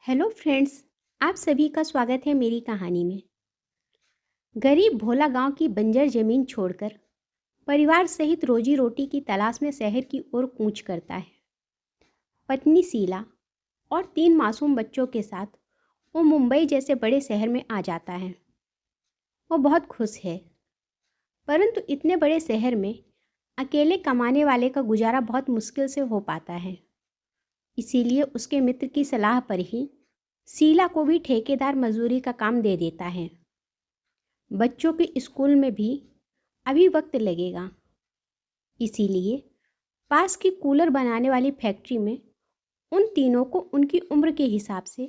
Hello friends. आप सभी का स्वागत है मेरी कहानी में। गरीब भोला गांव की बंजर जमीन छोड़कर परिवार सहित रोजी रोटी की तलाश में शहर की ओर कूच करता है। पत्नी शीला और 3 मासूम बच्चों के साथ वो मुंबई जैसे बड़े शहर में आ जाता है। वो बहुत खुश है, परंतु इतने बड़े शहर में अकेले कमाने वाले का गुजारा बहुत मुश्किल से हो पाता है। इसीलिए उसके मित्र की सलाह पर ही शीला को भी ठेकेदार मजदूरी का काम दे देता है। बच्चों के स्कूल में भी अभी वक्त लगेगा, इसीलिए पास की कूलर बनाने वाली फैक्ट्री में उन तीनों को उनकी उम्र के हिसाब से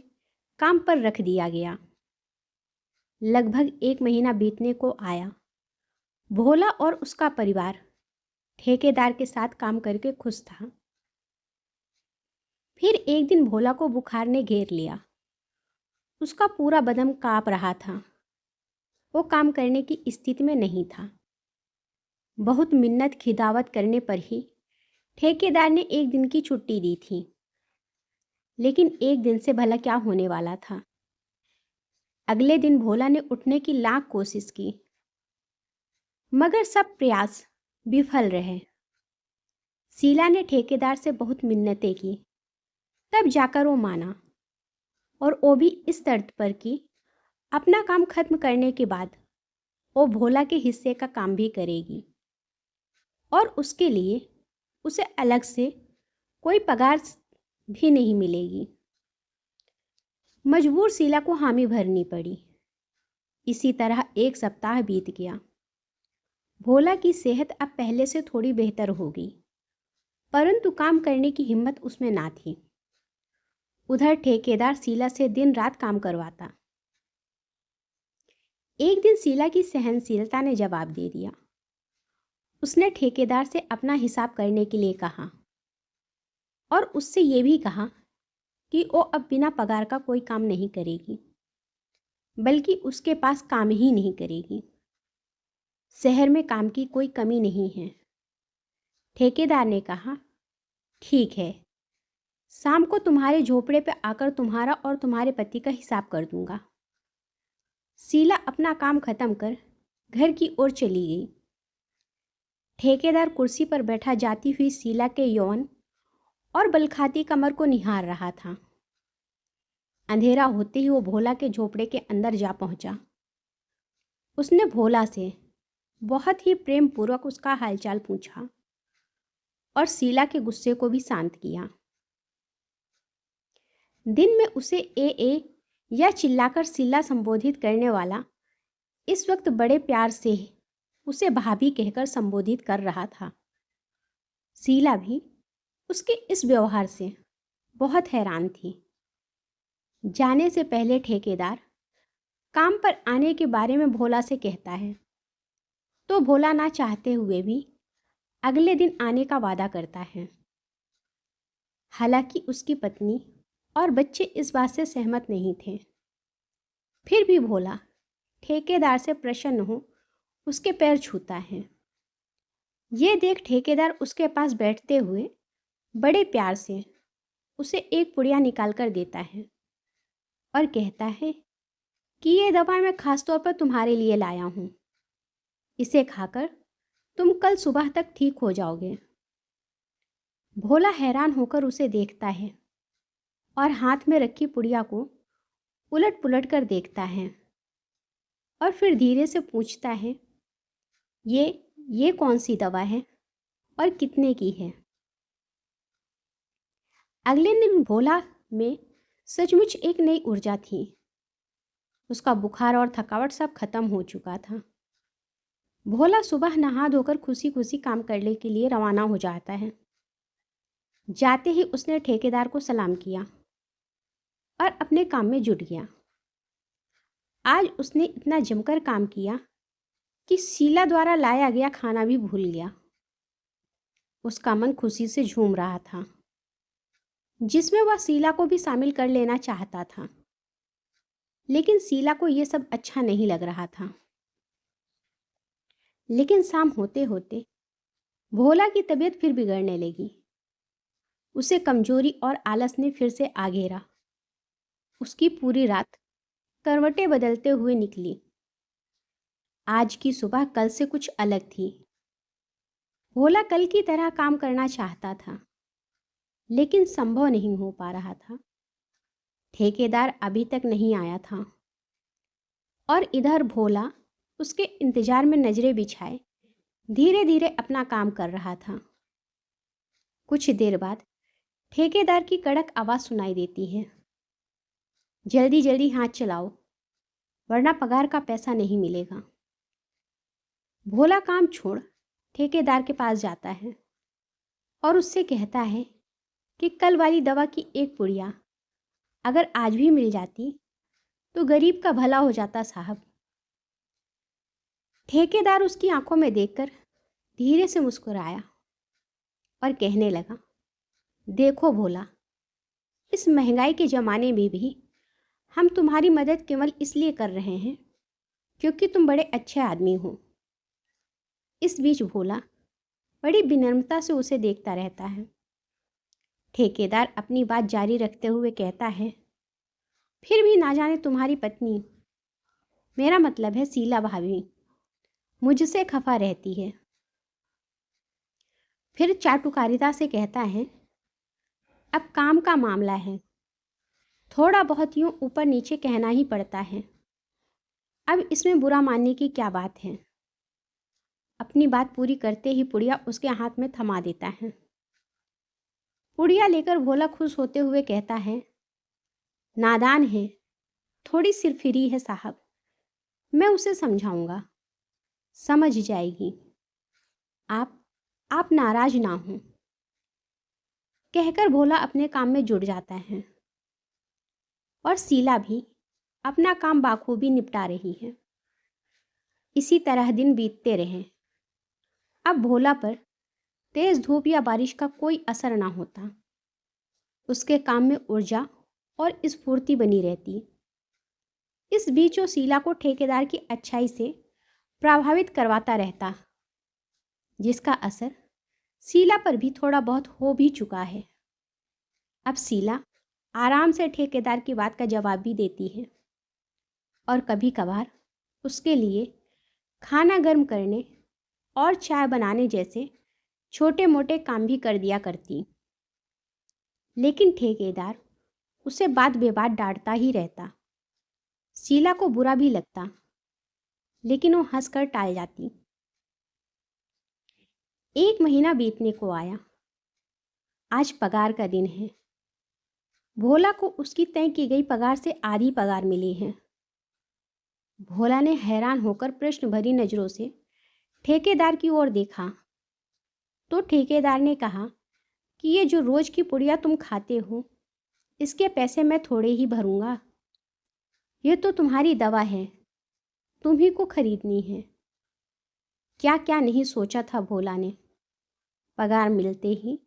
काम पर रख दिया गया। लगभग 1 महीना बीतने को आया। भोला और उसका परिवार ठेकेदार के साथ काम करके खुश था। फिर एक दिन भोला को बुखार ने घेर लिया। उसका पूरा बदन कांप रहा था। वो काम करने की स्थिति में नहीं था। बहुत मिन्नत खिदावत करने पर ही ठेकेदार ने एक दिन की छुट्टी दी थी। लेकिन एक दिन से भला क्या होने वाला था। अगले दिन भोला ने उठने की लाख कोशिश की, मगर सब प्रयास विफल रहे। शीला ने ठेकेदार से बहुत मिन्नतें की, तब जाकर वो माना, और वो भी इस शर्त पर कि अपना काम खत्म करने के बाद वो भोला के हिस्से का काम भी करेगी और उसके लिए उसे अलग से कोई पगार भी नहीं मिलेगी। मजबूर शीला को हामी भरनी पड़ी। इसी तरह 1 सप्ताह बीत गया। भोला की सेहत अब पहले से थोड़ी बेहतर हो गई, परंतु काम करने की हिम्मत उसमें ना थी। उधर ठेकेदार शीला से दिन रात काम करवाता। एक दिन शीला की सहनशीलता ने जवाब दे दिया। उसने ठेकेदार से अपना हिसाब करने के लिए कहा और उससे ये भी कहा कि वो अब बिना पगार का कोई काम नहीं करेगी, बल्कि उसके पास काम ही नहीं करेगी। शहर में काम की कोई कमी नहीं है। ठेकेदार ने कहा, ठीक है, शाम को तुम्हारे झोपड़े पे आकर तुम्हारा और तुम्हारे पति का हिसाब कर दूंगा। शीला अपना काम खत्म कर घर की ओर चली गई। ठेकेदार कुर्सी पर बैठा जाती हुई शीला के यौवन और बलखाती कमर को निहार रहा था। अंधेरा होते ही वो भोला के झोपड़े के अंदर जा पहुंचा। उसने भोला से बहुत ही प्रेम पूर्वक उसका हालचाल पूछा और शीला के गुस्से को भी शांत किया। दिन में उसे ए या चिल्लाकर शीला संबोधित करने वाला इस वक्त बड़े प्यार से उसे भाभी कहकर संबोधित कर रहा था। शीला भी उसके इस व्यवहार से बहुत हैरान थी। जाने से पहले ठेकेदार काम पर आने के बारे में भोला से कहता है, तो भोला ना चाहते हुए भी अगले दिन आने का वादा करता है। हालांकि उसकी पत्नी और बच्चे इस बात से सहमत नहीं थे। फिर भी भोला ठेकेदार से प्रसन्न हो उसके पैर छूता है। ये देख ठेकेदार उसके पास बैठते हुए बड़े प्यार से उसे एक पुड़िया निकाल कर देता है और कहता है कि ये दवा मैं खास तौर पर तुम्हारे लिए लाया हूँ। इसे खाकर तुम कल सुबह तक ठीक हो जाओगे। भोला हैरान होकर उसे देखता है और हाथ में रखी पुड़िया को उलट पुलट कर देखता है और फिर धीरे से पूछता है, ये कौन सी दवा है और कितने की है? अगले दिन भोला में सचमुच एक नई ऊर्जा थी। उसका बुखार और थकावट सब खत्म हो चुका था। भोला सुबह नहा धोकर खुशी खुशी काम करने के लिए रवाना हो जाता है। जाते ही उसने ठेकेदार को सलाम किया और अपने काम में जुट गया। आज उसने इतना जमकर काम किया कि शीला द्वारा लाया गया खाना भी भूल गया। उसका मन खुशी से झूम रहा था, जिसमें वह शीला को भी शामिल कर लेना चाहता था। लेकिन शीला को यह सब अच्छा नहीं लग रहा था। लेकिन शाम होते होते भोला की तबीयत फिर बिगड़ने लगी। उसे कमजोरी और आलस ने फिर से आ घेरा। उसकी पूरी रात करवटें बदलते हुए निकली। आज की सुबह कल से कुछ अलग थी। भोला कल की तरह काम करना चाहता था, लेकिन संभव नहीं हो पा रहा था। ठेकेदार अभी तक नहीं आया था और इधर भोला उसके इंतजार में नजरें बिछाए धीरे धीरे अपना काम कर रहा था। कुछ देर बाद ठेकेदार की कड़क आवाज सुनाई देती है, जल्दी जल्दी हाथ चलाओ वरना पगार का पैसा नहीं मिलेगा। भोला काम छोड़ ठेकेदार के पास जाता है और उससे कहता है कि कल वाली दवा की एक पुड़िया अगर आज भी मिल जाती तो गरीब का भला हो जाता साहब। ठेकेदार उसकी आंखों में देखकर धीरे से मुस्कुराया और कहने लगा, देखो भोला, इस महंगाई के ज़माने में भी हम तुम्हारी मदद केवल इसलिए कर रहे हैं क्योंकि तुम बड़े अच्छे आदमी हो। इस बीच भोला बड़ी विनम्रता से उसे देखता रहता है। ठेकेदार अपनी बात जारी रखते हुए कहता है, फिर भी ना जाने तुम्हारी पत्नी, मेरा मतलब है शीला भाभी, मुझसे खफा रहती है। फिर चाटुकारिता से कहता है, अब काम का मामला है, थोड़ा बहुत यूं ऊपर नीचे कहना ही पड़ता है। अब इसमें बुरा मानने की क्या बात है। अपनी बात पूरी करते ही पुड़िया उसके हाथ में थमा देता है। पुड़िया लेकर भोला खुश होते हुए कहता है, नादान है, थोड़ी सिरफिरी है साहब, मैं उसे समझाऊंगा, समझ जाएगी। आप नाराज ना हो। कहकर भोला अपने काम में जुट जाता है और शीला भी अपना काम बाखूबी निपटा रही है। इसी तरह दिन बीतते रहे। अब भोला पर तेज धूप या बारिश का कोई असर ना होता। उसके काम में ऊर्जा और स्फूर्ति बनी रहती। इस बीच वो शीला को ठेकेदार की अच्छाई से प्रभावित करवाता रहता, जिसका असर शीला पर भी थोड़ा बहुत हो भी चुका है। अब शीला आराम से ठेकेदार की बात का जवाब भी देती है और कभी कभार उसके लिए खाना गर्म करने और चाय बनाने जैसे छोटे मोटे काम भी कर दिया करती। लेकिन ठेकेदार उसे बात बेबात डांटता ही रहता। शीला को बुरा भी लगता, लेकिन वो हंसकर टाल जाती। एक महीना बीतने को आया। आज पगार का दिन है। भोला को उसकी तय की गई पगार से आधी पगार मिली है। भोला ने हैरान होकर प्रश्न भरी नजरों से ठेकेदार की ओर देखा तो ठेकेदार ने कहा कि ये जो रोज की पुड़िया तुम खाते हो, इसके पैसे मैं थोड़े ही भरूंगा। ये तो तुम्हारी दवा है, तुम्ही को खरीदनी है। क्या क्या नहीं सोचा था भोला ने। पगार मिलते ही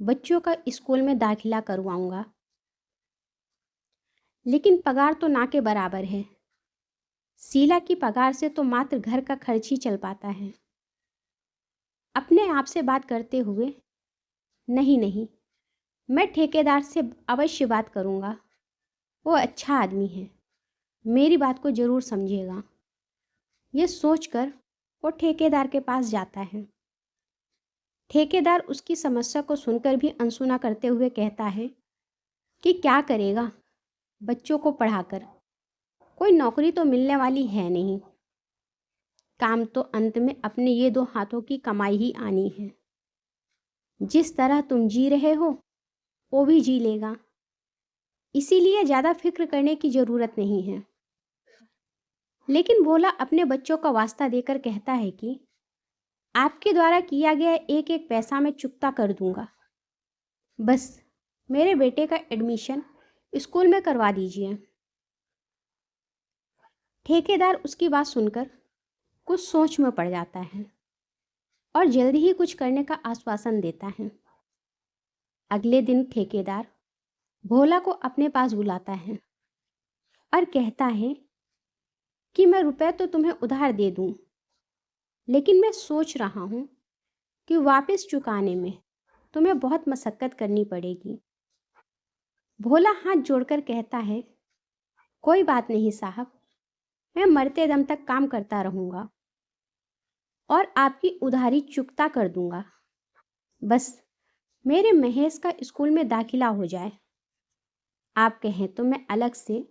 बच्चों का स्कूल में दाखिला करवाऊंगा। लेकिन पगार तो ना के बराबर है। शीला की पगार से तो मात्र घर का खर्च ही चल पाता है। अपने आप से बात करते हुए, नहीं नहीं, मैं ठेकेदार से अवश्य बात करूंगा। वो अच्छा आदमी है, मेरी बात को जरूर समझेगा। ये सोचकर वो ठेकेदार के पास जाता है। ठेकेदार उसकी समस्या को सुनकर भी अनसुना करते हुए कहता है कि क्या करेगा बच्चों को पढ़ाकर, कोई नौकरी तो मिलने वाली है नहीं। काम तो अंत में अपने ये दो हाथों की कमाई ही आनी है। जिस तरह तुम जी रहे हो वो भी जी लेगा, इसीलिए ज़्यादा फिक्र करने की ज़रूरत नहीं है। लेकिन भोला अपने बच्चों का वास्ता देकर कहता है कि आपके द्वारा किया गया एक एक पैसा मैं चुकता कर दूंगा। बस मेरे बेटे का एडमिशन स्कूल में करवा दीजिए। ठेकेदार उसकी बात सुनकर कुछ सोच में पड़ जाता है और जल्दी ही कुछ करने का आश्वासन देता है। अगले दिन ठेकेदार भोला को अपने पास बुलाता है और कहता है कि मैं रुपए तो तुम्हें उधार दे दूं, लेकिन मैं सोच रहा हूं कि वापस चुकाने में तुम्हें बहुत मशक्कत करनी पड़ेगी। भोला हाथ जोड़कर कहता है कोई बात नहीं साहब, मैं मरते दम तक काम करता रहूँगा और आपकी उधारी चुकता कर दूँगा। बस मेरे महेश का स्कूल में दाखिला हो जाए। आप कहें तो मैं अलग से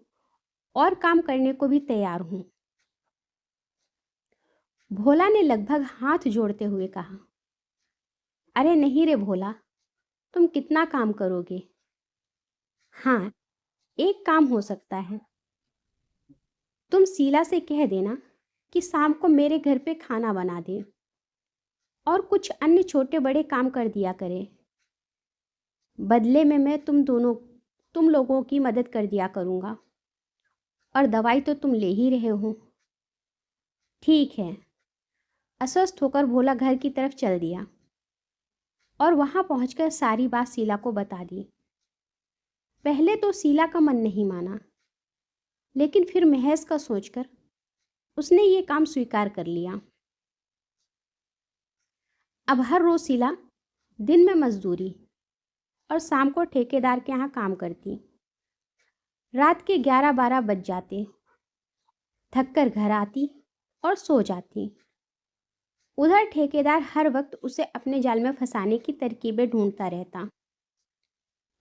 और काम करने को भी तैयार हूँ। भोला ने लगभग हाथ जोड़ते हुए कहा, अरे नहीं रे भोला, तुम कितना काम करोगे? हाँ, एक काम हो सकता है। तुम शीला से कह देना कि शाम को मेरे घर पे खाना बना दे और कुछ अन्य छोटे बड़े काम कर दिया करे। बदले में मैं तुम लोगों की मदद कर दिया करूँगा। और दवाई तो तुम ले ही रहे हो। ठीक है। अस्वस्थ होकर भोला घर की तरफ चल दिया और वहां पहुंचकर सारी बात शीला को बता दी। पहले तो शीला का मन नहीं माना, लेकिन फिर महेश का सोचकर उसने ये काम स्वीकार कर लिया। अब हर रोज शीला दिन में मजदूरी और शाम को ठेकेदार के यहाँ काम करती। रात के 11-12 बज जाते। थककर घर आती और सो जाती। उधर ठेकेदार हर वक्त उसे अपने जाल में फंसाने की तरकीबें ढूंढता रहता।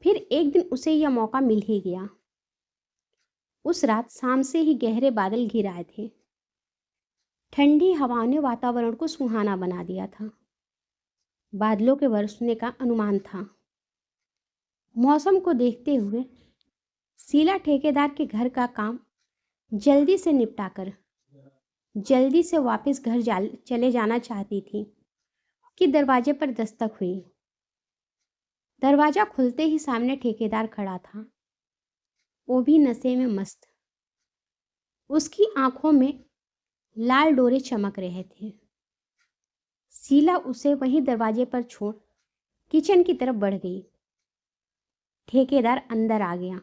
फिर एक दिन उसे यह मौका मिल ही गया। उस रात शाम से ही गहरे बादल घिर आए थे। ठंडी हवाओं ने वातावरण को सुहाना बना दिया था। बादलों के बरसने का अनुमान था। मौसम को देखते हुए शीला ठेकेदार के घर का काम जल्दी से निपटाकर जल्दी से वापस चले जाना चाहती थी कि दरवाजे पर दस्तक हुई। दरवाजा खुलते ही सामने ठेकेदार खड़ा था, वो भी नशे में मस्त। उसकी आंखों में लाल डोरे चमक रहे थे। शीला उसे वहीं दरवाजे पर छोड़ किचन की तरफ बढ़ गई। ठेकेदार अंदर आ गया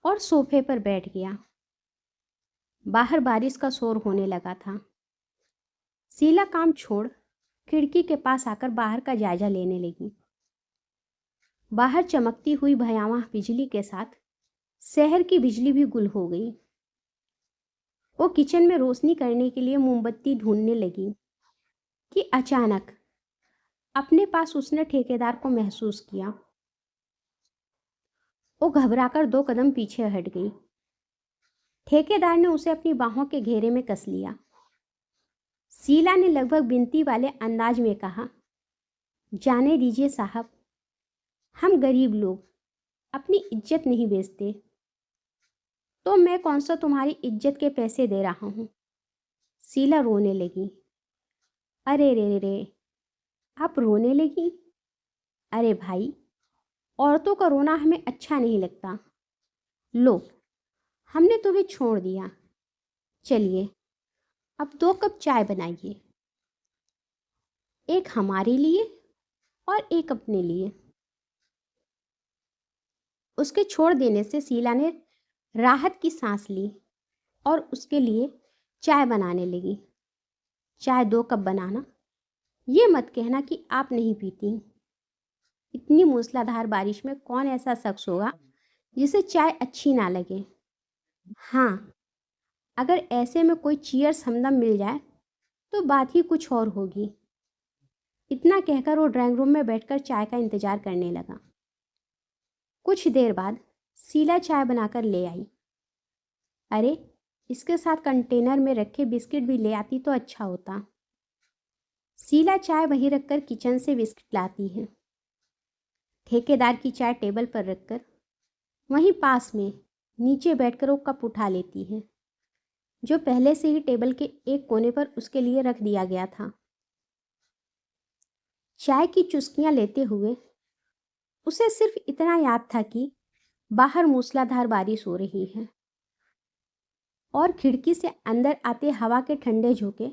और सोफे पर बैठ गया। बाहर बारिश का शोर होने लगा था। शीला काम छोड़ खिड़की के पास आकर बाहर का जायजा लेने लगी। बाहर चमकती हुई भयावह बिजली के साथ शहर की बिजली भी गुल हो गई। वो किचन में रोशनी करने के लिए मोमबत्ती ढूंढने लगी कि अचानक अपने पास उसने ठेकेदार को महसूस किया। वो घबराकर 2 कदम पीछे हट गई। ठेकेदार ने उसे अपनी बाहों के घेरे में कस लिया। शीला ने लगभग विनती वाले अंदाज में कहा, जाने दीजिए साहब, हम गरीब लोग अपनी इज्जत नहीं बेचते, तो मैं कौन सा तुम्हारी इज्जत के पैसे दे रहा हूँ। शीला रोने लगी। अरे रे रे, आप रोने लगी? अरे भाई, औरतों का रोना हमें अच्छा नहीं लगता। लो, हमने तुम्हें छोड़ दिया। चलिए अब 2 कप चाय बनाइए, एक हमारे लिए और एक अपने लिए। उसके छोड़ देने से शीला ने राहत की सांस ली और उसके लिए चाय बनाने लगी। चाय 2 कप बनाना, ये मत कहना कि आप नहीं पीती। इतनी मूसलाधार बारिश में कौन ऐसा शख्स होगा जिसे चाय अच्छी ना लगे। हाँ, अगर ऐसे में कोई चीयर्स हमदम मिल जाए तो बात ही कुछ और होगी। इतना कहकर वो ड्राइंग रूम में बैठकर चाय का इंतजार करने लगा। कुछ देर बाद शीला चाय बनाकर ले आई। अरे, इसके साथ कंटेनर में रखे बिस्किट भी ले आती तो अच्छा होता। शीला चाय वहीं रखकर किचन से बिस्किट लाती है। ठेकेदार की चाय टेबल पर रखकर वहीं पास में नीचे बैठकर वो कप उठा लेती है, जो पहले से ही टेबल के एक कोने पर उसके लिए रख दिया गया था। चाय की चुस्कियां लेते हुए उसे सिर्फ इतना याद था कि बाहर मूसलाधार बारिश हो रही है और खिड़की से अंदर आते हवा के ठंडे झोंके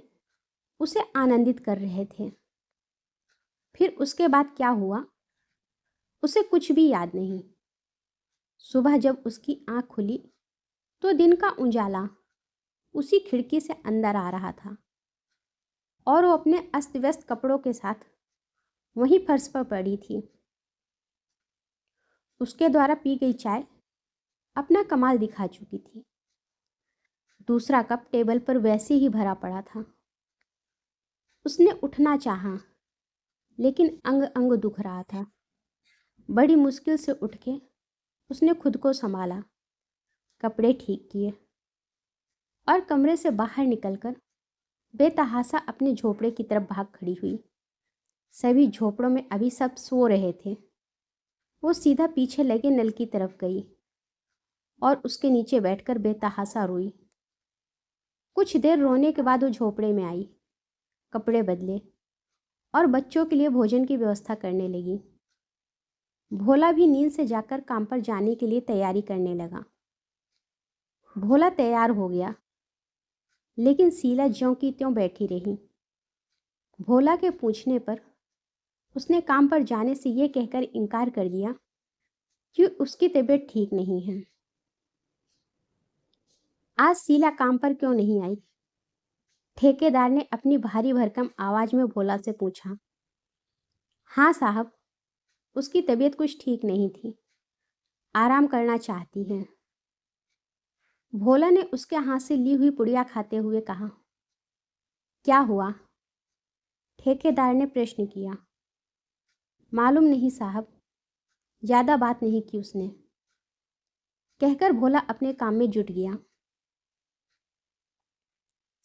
उसे आनंदित कर रहे थे। फिर उसके बाद क्या हुआ, उसे कुछ भी याद नहीं। सुबह जब उसकी आंख खुली तो दिन का उजाला उसी खिड़की से अंदर आ रहा था और वो अपने अस्त व्यस्त कपड़ों के साथ वहीं फर्श पर पड़ी थी। उसके द्वारा पी गई चाय अपना कमाल दिखा चुकी थी। दूसरा कप टेबल पर वैसे ही भरा पड़ा था। उसने उठना चाहा, लेकिन अंग अंग दुख रहा था। बड़ी मुश्किल से उठ के उसने खुद को संभाला, कपड़े ठीक किए और कमरे से बाहर निकलकर बेतहासा अपने झोपड़े की तरफ भाग खड़ी हुई। सभी झोपड़ों में अभी सब सो रहे थे। वो सीधा पीछे लगे नल की तरफ गई और उसके नीचे बैठकर बेतहासा रोई। कुछ देर रोने के बाद वो झोपड़े में आई, कपड़े बदले और बच्चों के लिए भोजन की व्यवस्था करने लगी। भोला भी नींद से जाकर काम पर जाने के लिए तैयारी करने लगा। भोला तैयार हो गया, लेकिन शीला ज्यों की त्यों बैठी रही। भोला के पूछने पर उसने काम पर जाने से ये कहकर इनकार कर दिया कि उसकी तबीयत ठीक नहीं है। आज शीला काम पर क्यों नहीं आई? ठेकेदार ने अपनी भारी भरकम आवाज में भोला से पूछा। हाँ साहब, उसकी तबीयत कुछ ठीक नहीं थी, आराम करना चाहती है। भोला ने उसके हाथ से ली हुई पुड़िया खाते हुए कहा। क्या हुआ? ठेकेदार ने प्रश्न किया। मालूम नहीं साहब, ज्यादा बात नहीं की उसने, कहकर भोला अपने काम में जुट गया।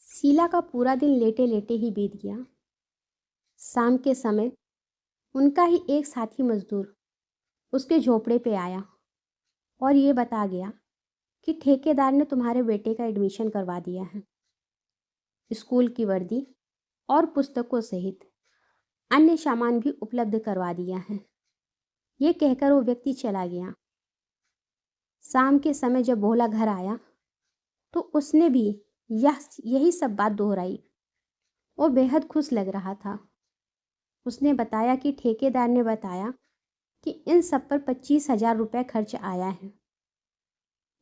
शीला का पूरा दिन लेटे लेटे ही बीत गया। शाम के समय उनका ही एक साथी मजदूर उसके झोपड़े पे आया और ये बता गया कि ठेकेदार ने तुम्हारे बेटे का एडमिशन करवा दिया है। स्कूल की वर्दी और पुस्तकों सहित अन्य सामान भी उपलब्ध करवा दिया है। ये कहकर वो व्यक्ति चला गया। शाम के समय जब भोला घर आया तो उसने भी यही सब बात दोहराई। वो बेहद खुश लग रहा था। उसने बताया कि ठेकेदार ने बताया कि इन सब पर 25,000 रुपये खर्च आया है,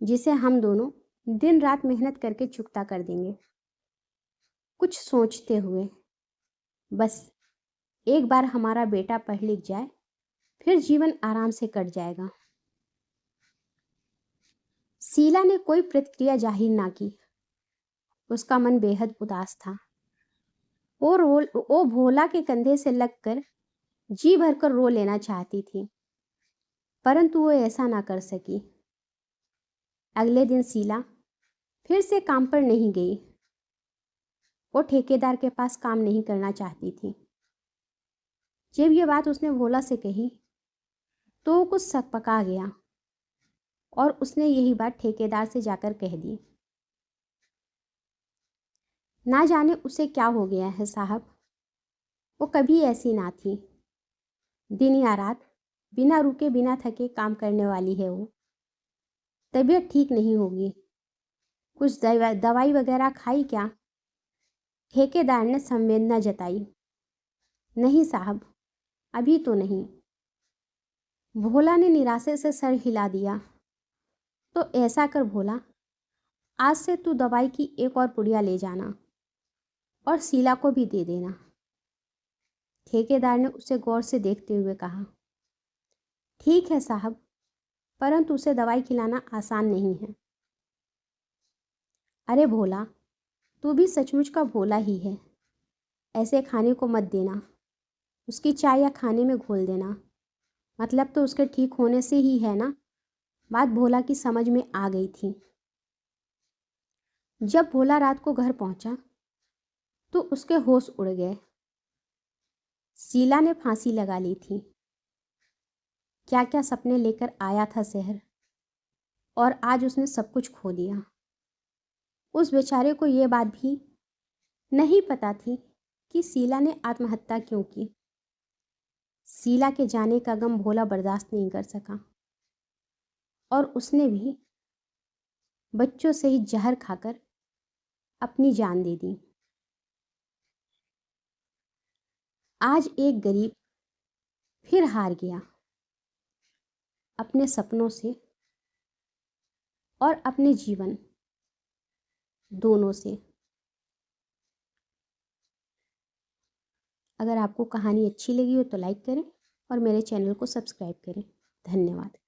जिसे हम दोनों दिन रात मेहनत करके चुकता कर देंगे। कुछ सोचते हुए, बस एक बार हमारा बेटा पढ़ लिख जाए, फिर जीवन आराम से कट जाएगा। शीला ने कोई प्रतिक्रिया जाहिर ना की। उसका मन बेहद उदास था। वो भोला के कंधे से लगकर जी भरकर रो लेना चाहती थी, परंतु वो ऐसा ना कर सकी। अगले दिन शीला फिर से काम पर नहीं गई। वो ठेकेदार के पास काम नहीं करना चाहती थी। जब ये बात उसने भोला से कही तो वो कुछ सकपका गया और उसने यही बात ठेकेदार से जाकर कह दी। ना जाने उसे क्या हो गया है साहब, वो कभी ऐसी ना थी। दिन या रात बिना रुके बिना थके काम करने वाली है वो। तबीयत ठीक नहीं होगी, कुछ दवाई वगैरह खाई क्या? ठेकेदार ने संवेदना जताई। नहीं साहब, अभी तो नहीं। भोला ने निराशे से सर हिला दिया। तो ऐसा कर भोला, आज से तू दवाई की एक और पुड़िया ले जाना और शीला को भी दे देना। ठेकेदार ने उसे गौर से देखते हुए कहा। ठीक है साहब, परंतु उसे दवाई खिलाना आसान नहीं है। अरे भोला, तू भी सचमुच का भोला ही है। ऐसे खाने को मत देना, उसकी चाय या खाने में घोल देना। मतलब तो उसके ठीक होने से ही है ना? बात भोला की समझ में आ गई थी। जब भोला रात को घर पहुंचा तो उसके होश उड़ गए। शीला ने फांसी लगा ली थी। क्या क्या सपने लेकर आया था शहर, और आज उसने सब कुछ खो दिया। उस बेचारे को यह बात भी नहीं पता थी कि शीला ने आत्महत्या क्यों की। शीला के जाने का गम भोला बर्दाश्त नहीं कर सका और उसने भी बच्चों से ही जहर खाकर अपनी जान दे दी। आज एक गरीब फिर हार गया अपने सपनों से और अपने जीवन दोनों से। अगर आपको कहानी अच्छी लगी हो तो लाइक करें और मेरे चैनल को सब्सक्राइब करें। धन्यवाद।